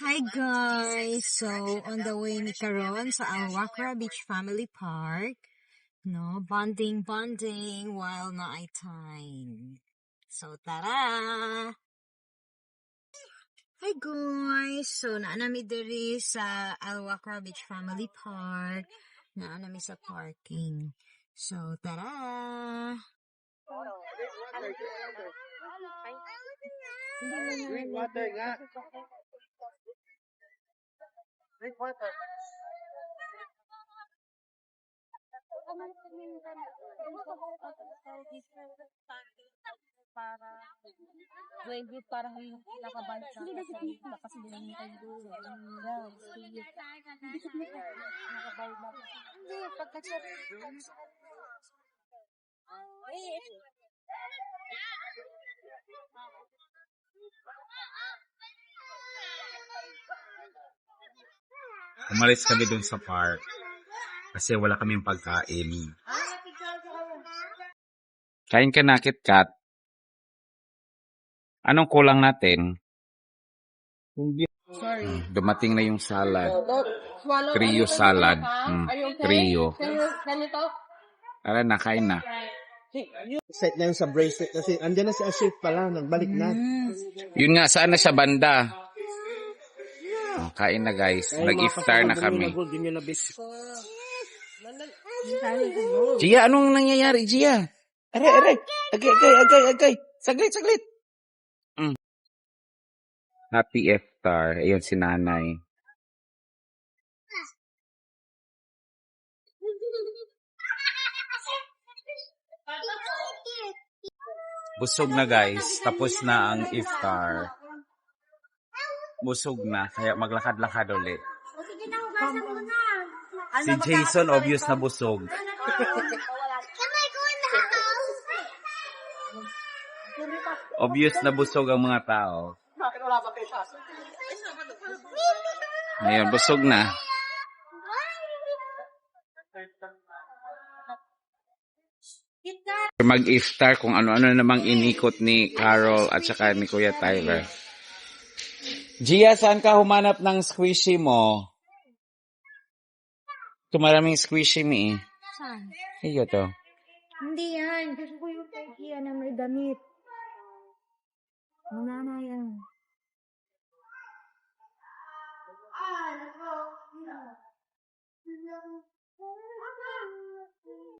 Hi guys! So, on the way ni karon sa Al-Wakra Beach Family Park, no, bonding while na ay time. So, tara! Hi guys! So, naanami diri sa Al-Wakra Beach Family Park. Naanami sa parking. So, tara! Drink water nga. Drink water. Para nakabansa kasi hindi tayo dulo. Umalis kami dun sa park kasi wala kaming pagkain. Kain ka na, KitKat. Anong kulang natin? Dumating na yung salad. Trio salad. Trio. Tara na, kain na. Set na yun sa bracelet kasi andyan na si Ashif pala, nagbalik na. Yun nga, saan na siya banda? Oh, kain na guys. Nag-iftar na kami. Gia, anong nangyayari, Gia? Aray. Agay. Saglit. Happy iftar. Ayun si nanay. Busog na guys. Tapos na ang iftar. Busog na. Kaya maglakad-lakad ulit. Si Jason obvious na busog. Obvious na busog ang mga tao. Ngayon, busog na. Mag-iftar kung ano-ano namang inikot ni Carol at saka ni Kuya Tyler. Gia, saan ka humanap ng squishy mo? Ito maraming squishy mi. Saan? Iyo to. Hindi yan. Gusto ko yung Ikea na may damit. Wala na yan.